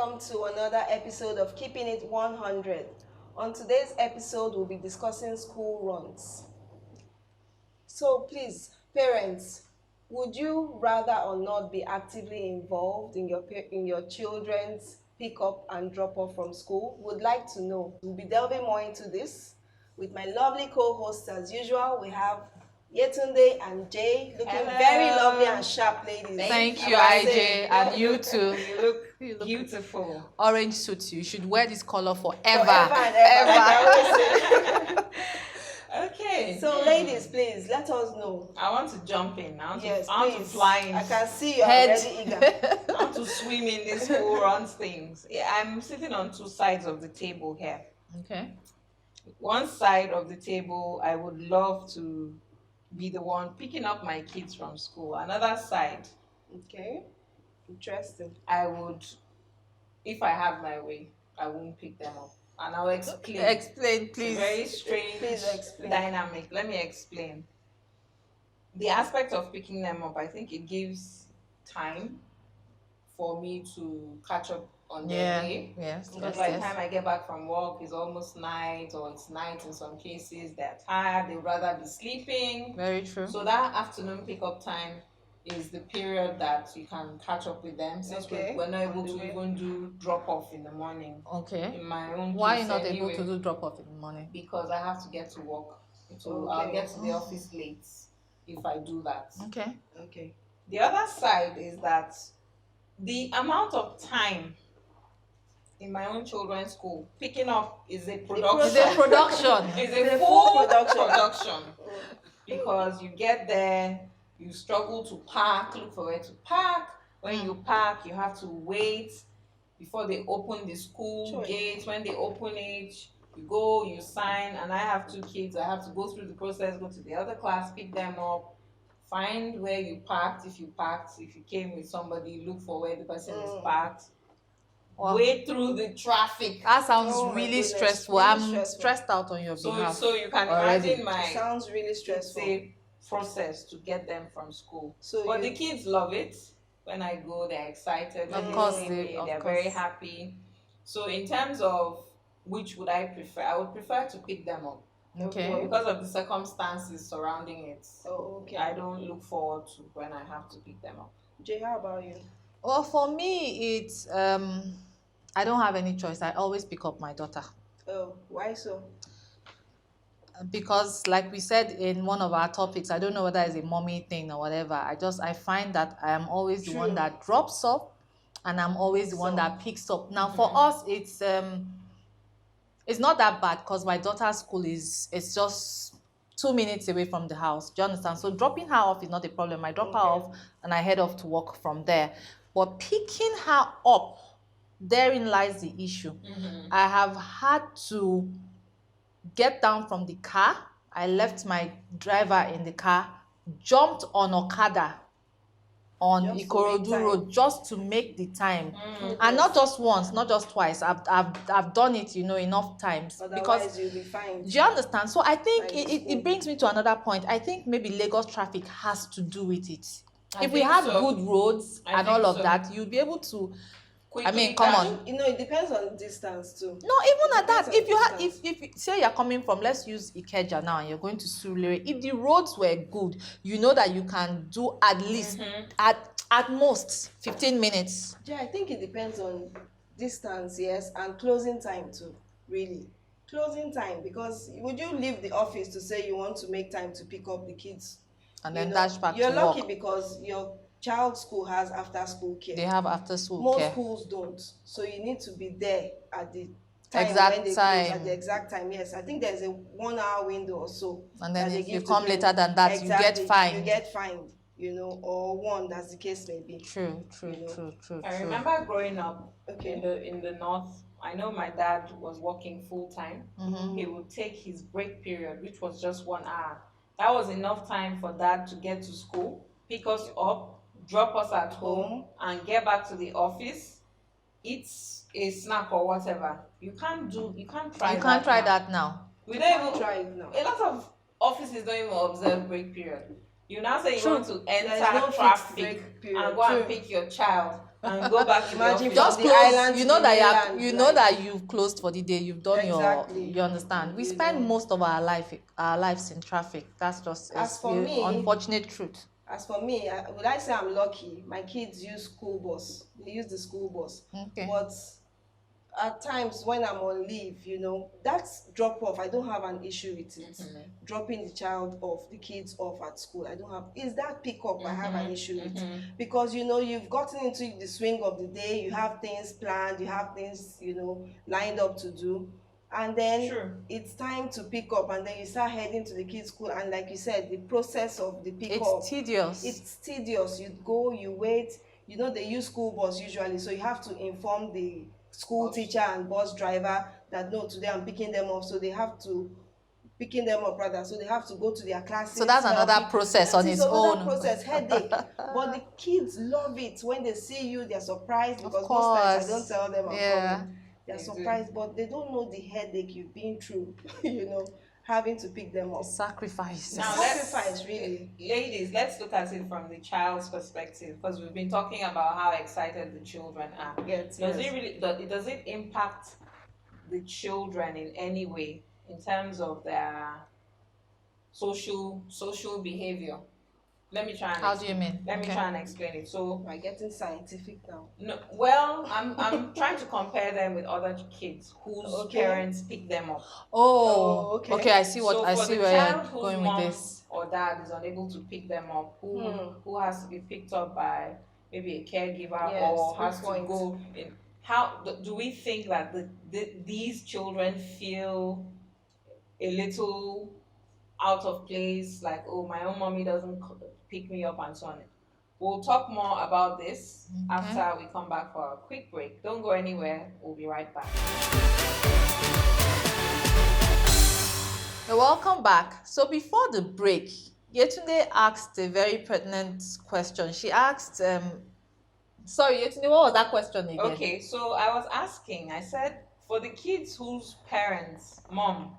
welcome to another episode of Keeping It 100. On today's episode, we'll be discussing school runs. So please, parents, would you rather or not be actively involved in your children's pick up and drop off from school? Would like to know. We'll be delving more into this with my lovely co-hosts as usual. We have Yetunde and Jay, looking Hello. very lovely and sharp ladies. Thank you, I IJ, say, and you too. You look beautiful. Orange suits you. You should wear this color forever. Forever and ever. Like I always say. Okay. So, ladies, please let us know. I want to jump in. I want to Please. fly in. I can see you're Head. already eager. I want to swim in these school runs things. Yeah, I'm sitting on two sides of the table here. Okay. One side of the table, I would love to be the one picking up my kids from school. Another side, Okay, interesting. I would, if I have my way, I won't pick them up. And I'll explain. Explain, It's a please. very strange Please explain. dynamic. Let me explain. The aspect of picking them up, I think it gives time for me to catch up on their day. Yes. Because by the time I get back from work, it's almost night, or it's night in some cases. They're tired, they'd rather be sleeping. Very true. So that afternoon pickup time is the period that you can catch up with them, since Okay. we're not able On the to way. even do drop off in the morning. Okay. In my own Why are case you not anyway, able to do drop off in the morning? because I have to get to work. So I'll Okay. get to the office late if I do that. Okay. Okay. The other side is that the amount of time in my own children's school picking up is a production. It's a production. It's It's a a full full production. production. Because you get there, you struggle to park, look for where to park. When you park, you have to wait before they open the school Sure. gate. When they open it, you go, you sign, and I have two kids. I have to go through the process, go to the other class, pick them up, find where you parked, if you parked, if you came with somebody, look for where the person is parked. Wow. Wait through the traffic. That sounds Oh my really goodness, stressful. really I'm stressful. stressed out on your So, behalf. so you can already. imagine my It sounds really it's stressful. a process to get them from school. So But you- the kids love it. When I go, they're excited. When Of they course see they- me, of they're very course. happy. So in terms of which would I prefer, I would prefer to pick them up. Okay. But because of the circumstances surrounding it, Oh, okay. I don't look forward to when I have to pick them up. Jay, how about you? Well, for me, it's I don't have any choice. I always pick up my daughter. Oh, why so? Because like we said in one of our topics, I don't know whether it's a mommy thing or whatever, I find that I am always the one True. that drops off, and I'm always the one that picks up. Now for us, it's not that bad because my daughter's school it's just 2 minutes away from the house. Do you understand? So dropping her off is not a problem. I drop her off and I head off to work from there. But picking her up, therein lies the issue. I have had to get down from the car. I left my driver in the car, jumped on Okada on Just to make Ikorodu time. Road just to make the time. And not just once, not just twice. I've done it, enough times. Because Otherwise, you'll be fine. do you understand? So I think Right, it brings me to another point. I think maybe Lagos traffic has to do with it. I If we think had so. good roads I and all think of so. that, you'll be able to. Quickly I mean, come dash- on. It depends on distance too. No, even at that, Depends on if you had, distance. if you say you're coming from, let's use Ikeja now, and you're going to Surulere. If the roads were good, you know that you can do at least at most 15 minutes. Yeah, I think it depends on distance, yes, and closing time too. Really, closing time, because would you leave the office to say you want to make time to pick up the kids? And You then know, dash back You're to lucky work. because your child's school has after school care. They have after school Most care. schools don't, so you need to be there at the time Exact when they time. close, at the exact time. Yes, I think there's a 1 hour window or so. And then that they if you give to come you. later than that, you get fined. You get fined, or one, that's the case may be. True. You know. True. I remember growing up Okay. in the north. I know my dad was working full time. Mm-hmm. He would take his break period, which was just 1 hour. That was enough time for dad to get to school, pick us up, drop us at home, and get back to the office, eat a snack or whatever. You can't try You can't try now. that now. We don't even Try it now. A lot of offices don't even observe break period. You now say you True. want to enter There's no fixed traffic break period. and go and True. pick your child. and go back to the Imagine office. Just from the close. island You to know the that mainland, you know like, that you've closed for the day. You've done exactly. you understand. We You spend know. most of our lives in traffic. That's just As it's for the me, unfortunate truth. would I say I'm lucky? My kids use school bus. They use the school bus. Okay. But at times when I'm on leave, that's drop off. I don't have an issue with it. Mhm. Dropping the child off, the kids off at school. I don't have. Is that pick up? I have an Mhm. issue with, Mhm. because you've gotten into the swing of the day. You have things planned. You have things lined up to do, and then True. it's time to pick up, and then you start heading to the kids' school. And like you said, the process of the pick It's up, tedious. it's tedious. You go, you wait. They use school bus usually, so you have to inform the school Bus. teacher and bus driver that no, today I'm picking them up. So they have to picking them up rather. So they have to go to their classes. So that's another help process That on is its another own. process, headache. But the kids love it when they see you. They're surprised, Of because most times I don't course. tell them I'm Yeah. coming. They're They do. surprised, but they don't know the headache you've been through. Having to pick them The up. sacrifices. Now Sacrifice, really. ladies, let's look at it from the child's perspective, because we've been talking about how excited the children are. Yes, Does yes. it really does it impact the children in any way in terms of their social behavior? Let me try and How do you mean? let me Okay. try and explain it. So We're getting scientific now. no, well, I'm trying to compare them with other kids whose Okay. parents pick them up. Oh, Oh, okay. okay. I see So I for see the where child you're whose going with mom this. or dad is unable to pick them up, Hmm. who has to be picked up by maybe a caregiver, Yes, or good has to point. go in, how do we think that these children feel a little out of place, like, oh, my own mommy doesn't pick me up and so on? We'll talk more about this Okay. after we come back for a quick break. Don't go anywhere. We'll be right back. Welcome back. So before the break, Yetunde asked a very pertinent question. She asked, sorry, Yetunde, what was that question again? Okay, so I was asking, I said, for the kids whose parents, mom,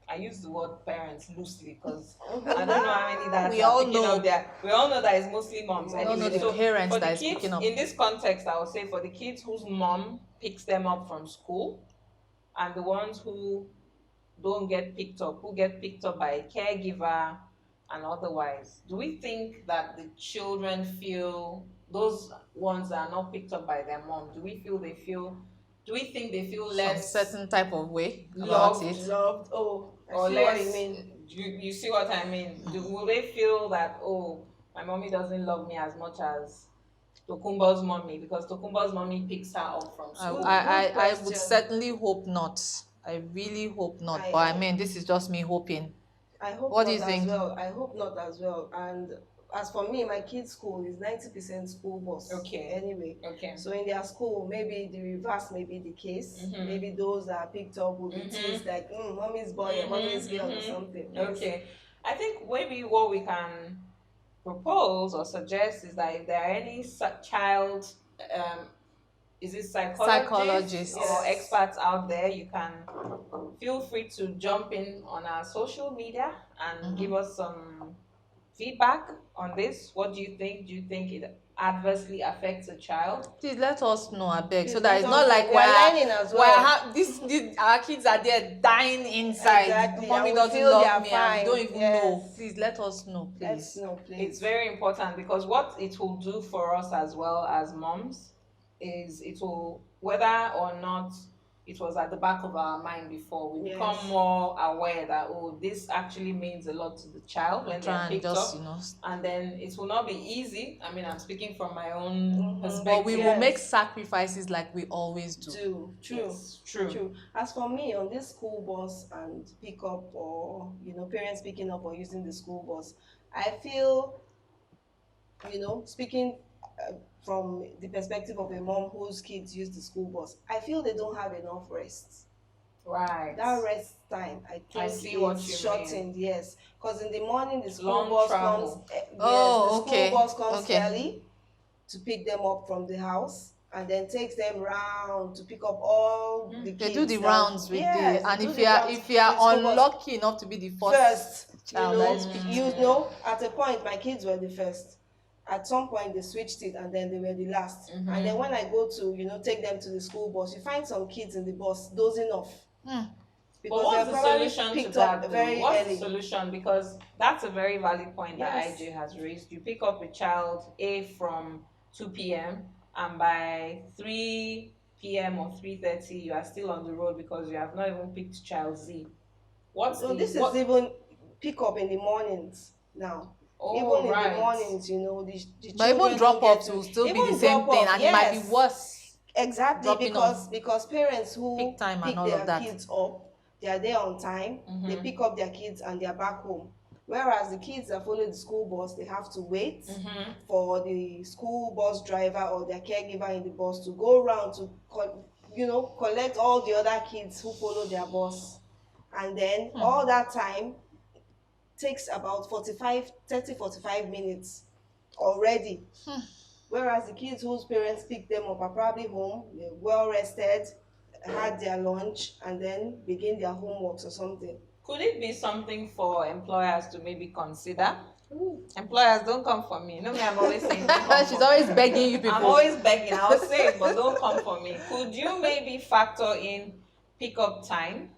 I use the word parents loosely because I don't know how many dads We are all picking know. up there. We all know that it's mostly moms. We We all know Anyway, the so parents for the that is kids, picking up. in this context, I would say for the kids whose mom picks them up from school and the ones who don't get picked up, who get picked up by a caregiver and otherwise, do we think that the children feel, those ones that are not picked up by their mom, do we think they feel Some less certain type of way loved, about it. Loved. Oh, I or see less, what you mean. you see what I mean? Will they feel that, oh, my mommy doesn't love me as much as Tokumbo's mommy, because Tokumbo's mommy picks her up from I, school? I, Good I would question. certainly hope not. I really hope not. But I mean, this is just me hoping. I hope What not do you think? as well. I hope not as well. And as for me, my kids' school is 90% school bus. Okay. Anyway. Okay. So in their school, maybe the reverse may be the case. Mhm. Maybe those that are picked up will be Mhm. teased like, mommy's boy or mommy's girl or something. Yes. Okay. I think maybe what we can propose or suggest is that if there are any child, is it psychologists or Yes. experts out there, you can feel free to jump in on our social media and give us some feedback on this. What do you think? Do you think it adversely affects a child? Please let us know, I beg, so Please that let it's us not know. like We are learning as well. our kids are there dying inside. Exactly, Mommy and we doesn't feel they love are me and we fine. don't even Yes. know. Please let us know, Let's please. know, please. It's very important, because what it will do for us as well as moms is it will, whether or not it was at the back of our mind before, we become Yes. more aware that, oh, this actually means a lot to the child when they're Try and picked just, up. And then it will not be easy. I mean, I'm speaking from my own Mhm. perspective. but we will Yes. make sacrifices like we always do. True. Yes, true. As for me, on this school bus and pick up, or parents picking up or using the school bus, I feel, speaking from the perspective of a mom whose kids use the school bus, I feel they don't have enough rest. Right. That rest time, I think, see what is you shortened. Yes, because in the morning the school Long bus travel. comes. Oh, the okay. school bus comes Okay. early to pick them up from the house, and then takes them round to pick up all the kids. They do the that- rounds with Yes, the, and they do if the you are rounds if you are with school bus. unlucky enough to be the first First, child that is picked. at a point my kids were the first, at some point they switched it and then they were the last. Mhm. And then when I go to, take them to the school bus, you find some kids in the bus dozing off. Hmm. But Because what's they're the probably solution to picked that up though? very What's the early. solution? Because that's a very valid point that Yes. IJ has raised. You pick up a child A from 2 p.m. and by 3 p.m. or 3:30 you are still on the road because you have not even picked child Z. What's So the this what? is even pick up in the mornings now. Oh, Even in the right. mornings, the But even children drop don't get offs to will still be the even same drop thing, off, and it might be yes. worse. Exactly, dropping because parents who Peak time and pick all their of that. kids up, they are there on time. They Mhm. pick up their kids and they are back home. Whereas the kids that follow the school bus, they have to wait Mhm. for the school bus driver or their caregiver in the bus to go around to collect all the other kids who follow their bus. And then all that time takes about 45 minutes already. Whereas the kids whose parents pick them up are probably home, they're well rested, had their lunch, and then begin their homeworks or something. Could it be something for employers to maybe consider? Employers, don't come for me. No, me, I'm always saying don't come She's for always me. begging you people. I'm always begging. I'll say it, but don't come for me. Could you maybe factor in pickup time,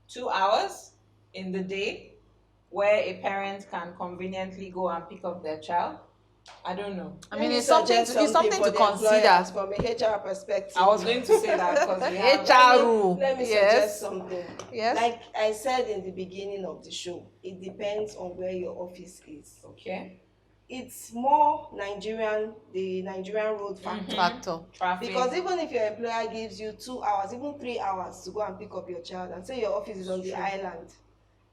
2 hours in the day, where a parent can conveniently go and pick up their child? I don't know. I Let mean, me it's something suggest to, it's something for to the consider. employers from a HR perspective. I was going to say that because we have. HR rule. Let me Yes. suggest something. Yes. Like I said in the beginning of the show, it depends on where your office is. Okay. It's more the Nigerian road factor. Factor. Traffic. Because even if your employer gives you 2 hours, even 3 hours to go and pick up your child, and say your office is on the island,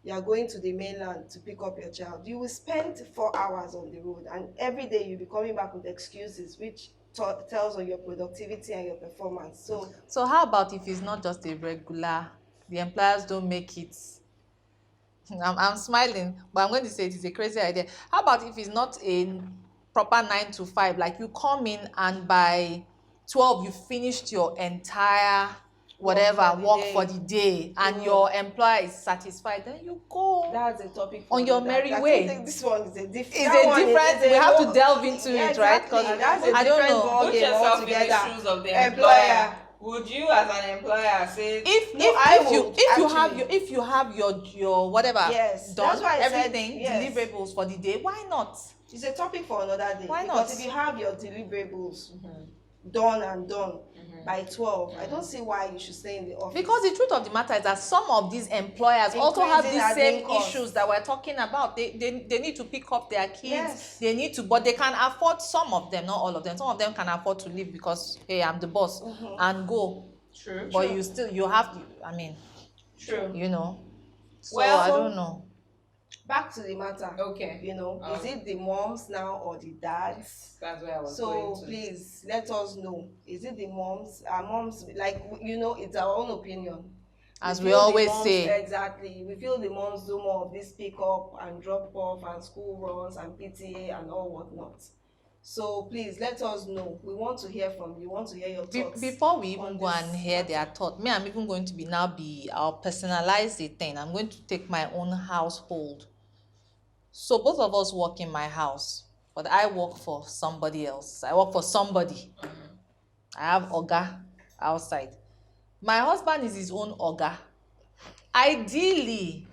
you are going to the mainland to pick up your child, you will spend 4 hours on the road, and every day you'll be coming back with excuses, which tells on your productivity and your performance. So how about if it's not just a regular, the employers don't make it? I'm smiling, but I'm going to say it is a crazy idea. How about if it's not a proper 9 to 5, like you come in and by 12 you finished your entire whatever work for the day, and your employer is satisfied, then you go that's a topic for on your another. merry I way. think this one is a different. It's a different. We have to delve into Yeah, it, right? exactly. Because That's a I don't different know. ball Put game yourself in the altogether. shoes of the employer. Would you, as an employer, say If you have your whatever Yes, done, that's why I said everything yes. deliverables for the day, why not? It's a topic for another day. Why Because not? if you have your deliverables done by 12, I don't see why you should stay in the office. Because the truth of the matter is that some of these employers also have Increasing these same admin costs. issues that we're talking about. They need to pick up their kids. Yes. They need to, but they can afford, some of them, not all of them. Some of them can afford to leave because, hey, I'm the boss, and go. True. But you have to, I mean, True. So Well, I don't know. Back to the matter. Okay. Is it the moms now or the dads? That's where I was So going to. please let us know. Is it the moms? Are moms, like, it's our own opinion. As feel we the always moms- say. Exactly. We feel the moms do more of this pick up and drop off and school runs and PTA and all whatnot. So please let us know. We want to hear from you. We want to hear your thoughts. Before we even on go this and hear matter. their thought, I'm even going to I'll personalize the thing. I'm going to take my own household. So both of us work in my house, but I work for somebody else. I work for somebody. I have Oga outside. My husband is his own Oga. Ideally,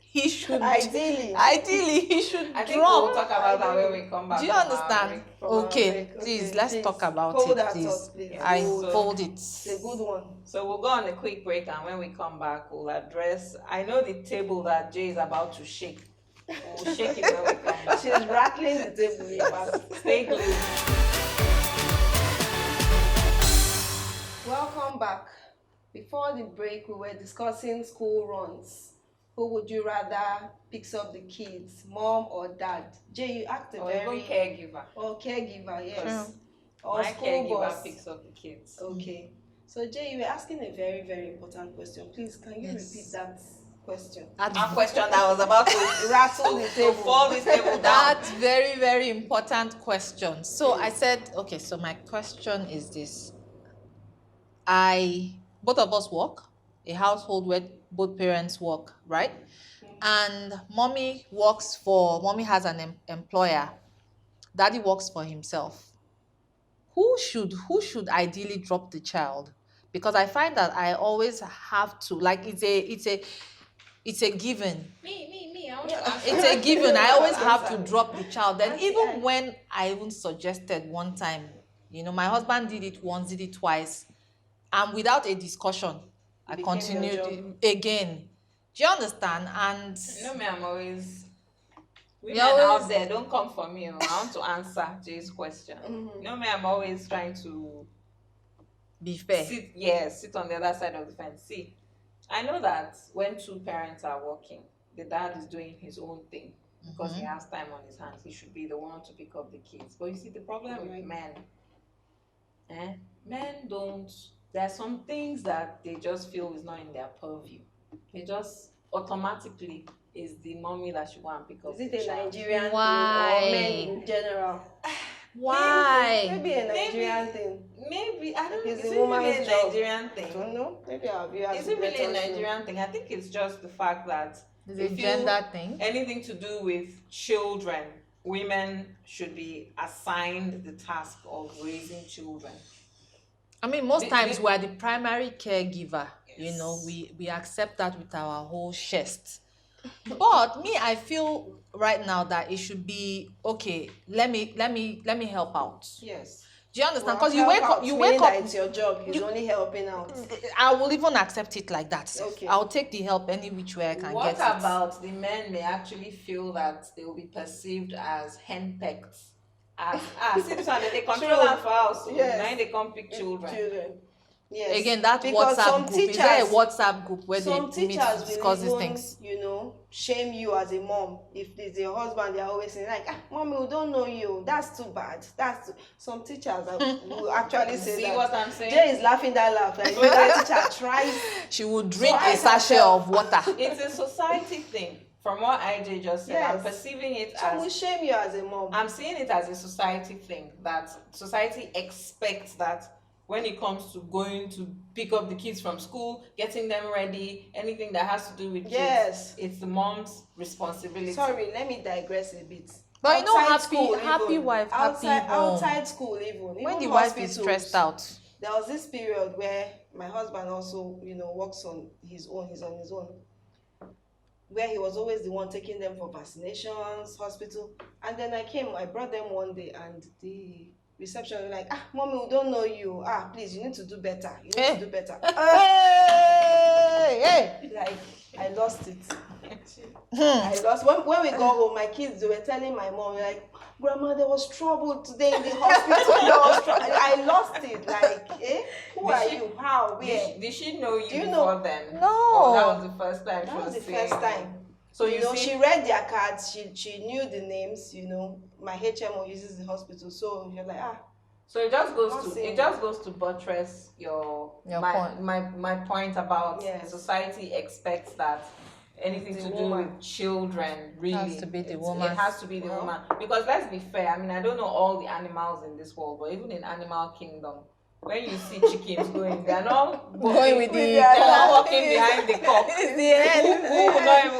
he should. Ideally, he should I think drop. we'll talk about that when we come back. Do you from our understand? break. Okay, please, let's talk about hold it, that please. thought, please. I Hold. hold it. It's a good one. So we'll go on a quick break, and when we come back, we'll address. I know the table that Jay is about to shake. We'll shake it when we come back. She's rattling the table here, but Stay glued. welcome back. Before the break, we were discussing school runs. Who would you rather picks up the kids, mom or dad? Jay, you asked a Or very... even caregiver. Or caregiver, yes. Or My school caregiver bus. picks up the kids. Okay. So Jay, you were asking a very, very important question. Please, can you Yes. repeat that question? A question that was about to Rattle the to table. fall this table down. That's very, very important question. So I said, okay, so my question is this. Both of us work, a household where both parents work, right? And mommy has an employer. daddy works for himself, who should ideally drop the child? Because I find that I always have to, like, it's a given. Me. I want to answer. It's a given. I always have to Answer. drop the child. Then Auntie, even when I even suggested one time, my husband did it once, did it twice, and without a discussion, I became your continued job. it again. Do you understand? And Me, I'm always women You're always- out there. Don't come for me. I want to answer Jay's question. Me, I'm always trying to be fair. sit on the other side of the fence. See, I know that when two parents are working, the dad is doing his own thing because he has time on his hands. He should be the one to pick up the kids. But you see, the problem with men don't. There are some things that they just feel is not in their purview. They just automatically is the mommy that should go and pick up Is it the a child. Nigerian Why? thing or men in general? Why? Maybe a Nigerian thing. Maybe I don't know. It's Is a it really woman's a job. Nigerian I thing? don't know. Maybe our viewers Is will it really let a us know. Nigerian thing? I think it's just the fact that Is they it feel gender thing? anything to do with children, women should be assigned the task of raising children. I mean, most The- times the- we are the primary caregiver. Yes. We accept that with our whole chest. But me, I feel right now that it should be okay. Let me help out. Yes. Do you understand? Well, Because you wake help up, out, you meaning wake that up. it's your job. He's only helping out. I will even accept it like that. Okay. I'll take the help any which way I can What get it. about the men may actually feel that they will be perceived as henpecked? As see this one, they control True. them for house. Yes. Now they come pick children. Yes. Again, that Because some WhatsApp group. Is there a teachers- WhatsApp group where they Some meet to teachers will discuss these even, things? shame you as a mom. If it's your husband, they're always saying like, mommy, we don't know you. That's too bad. Some teachers will actually say See that. what I'm saying? Jay is laughing that laugh. Like, that teacher tries. She would drink So I a sachet myself- of water. It's a society thing. From what IJ just said, I'm Yes. perceiving it Some will as shame you as a mom. I'm seeing it as a society thing, that society expects that when it comes to going to pick up the kids from school, getting them ready, anything that has to do with kids, Yes. it's the mom's responsibility. Sorry, let me digress a bit. But you know, Outside happy even, wife, happy home. outside school even. When the even wife is hospitals. stressed out. There was this period where my husband also, works on his own. He's on his own. Where he was always the one taking them for vaccinations, hospital. And then I brought them one day, and the reception was like, mommy, we don't know you. Please, you need to do better. You need to do better. Hey! Like, I lost it. I lost. When we got home, my kids, they were telling my mom, like, Grandma, there was trouble today in the hospital. There was I lost it. Like, who Did are she- you? How? Where? Did she know you Do you before know- then? No. Or that was the first time That she was the seeing first you? time. So you see, she read their cards. She knew the names. My HMO uses the hospital, so she was like, so it just goes Not to saying- buttress your point. my point about Yes. society expects that anything The to do woman. with children really Has to be the it woman. has to be the woman, because let's be fair, I mean, I don't know all the animals in this world, but even in animal kingdom, when you see chickens going, they're not Going with the- they're not walking behind the cock. It's the end.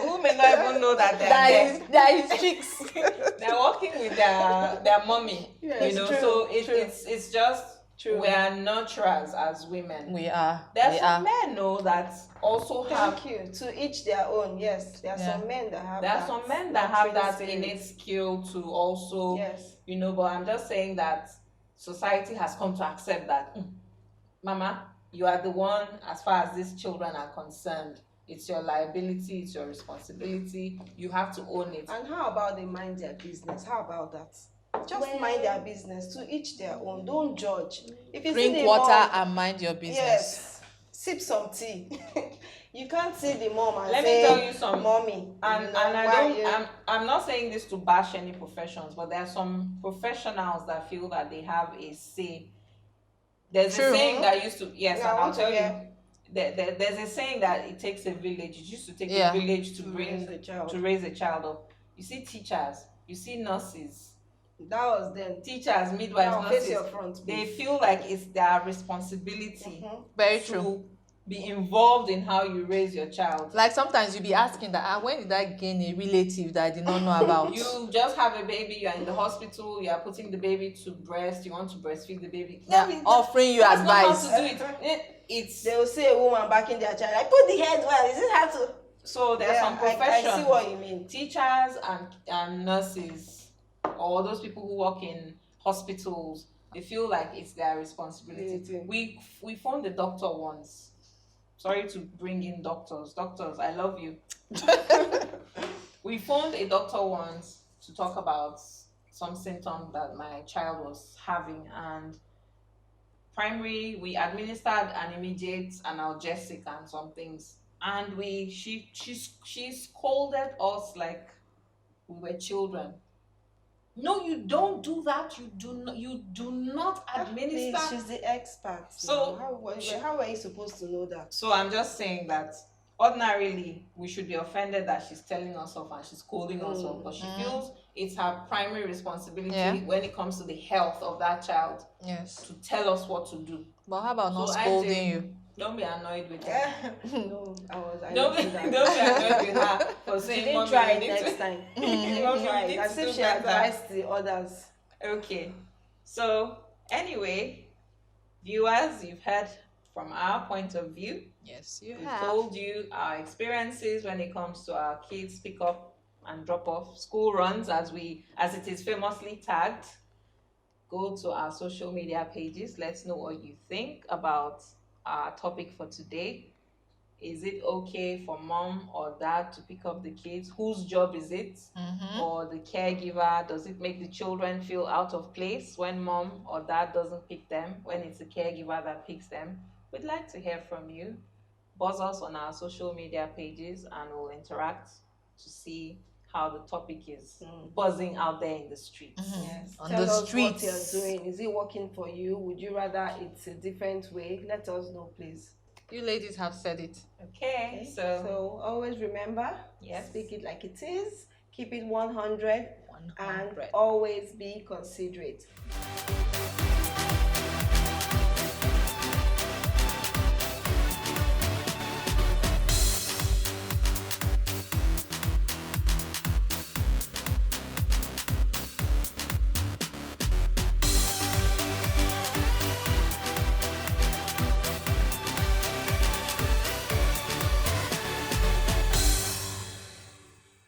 Who may not even know that they're there. That is chicks. They're walking with their mommy. Yes, true, So true. it's just True. we are nurturers as women. We are. There's we some are. men that also have. thank you. To each their own. Yes, there are Yeah. some men that have. There are that some men that have that nurturing innate skill to also, Yes. but I'm just saying that society has come to accept that, Mama, you are the one as far as these children are concerned. It's your liability, it's your responsibility. You have to own it. And how about they mind their business? How about that? Just Well- mind their business. To each their own. Don't judge. If you see Drink the water mom, and mind your business. yes, sip some tea. You can't see the mom and Let me say, tell you some- mommy. And I'm not saying this to bash any professions, but there are some professionals that feel that they have a say. There's True. a saying that used to, yes, Yeah, I and I'll want to tell you, hear. there's a saying that it takes a village. It used to take Yeah. a village to To bring raise a child. to raise a child up. You see teachers, you see nurses, That was then. teachers, midwives, Now face nurses. your front. They please. feel like it's their responsibility Mhm. Very to true. be involved in how you raise your child. Like sometimes you be asking that, when did I gain a relative that I did not know about? You just have a baby, you are in the hospital, you are putting the baby to breast, you want to breastfeed the baby. Offering you That's advice. not how to do it. It's They will see a woman backing their child. Like, put the head well. Is it how to? so there are some professions. I see what you mean. Teachers and nurses, or those people who work in hospitals, they feel like it's their responsibility. We phoned the doctor once. Sorry to bring in doctors. Doctors, I love you. We phoned a doctor once to talk about some symptom that my child was having, and we administered an immediate analgesic and some things, and she scolded us like we were children. No, you don't do that. You do not administer. Please, she's the expert. So how are you supposed to know that? So I'm just saying that ordinarily we should be offended that she's telling us off and she's scolding us off, but she feels it's her primary responsibility when it comes to the health of that child to tell us what to do. But how about not scolding you? Don't be annoyed with her. No, don't be annoyed with her for saying, she didn't try it next time. She didn't try it. As if she advised the others. Okay. So anyway, viewers, you've heard from our point of view. Yes, We've told you our experiences when it comes to our kids pick up and drop off school runs, as it is famously tagged. Go to our social media pages. Let's know what you think about our topic for today. Is it okay for mom or dad to pick up the kids? Whose job is it? Or the caregiver? Does it make the children feel out of place when mom or dad doesn't pick them, when it's the caregiver that picks them? We'd like to hear from you. Buzz us on our social media pages and we'll interact to see how the topic is buzzing out there in the streets. Yes. On Tell the us streets. what you're doing. Is it working for you? Would you rather it's a different way? Let us know, please. You ladies have said it. Okay. So always remember, speak it like it is, keep it 100. And always be considerate.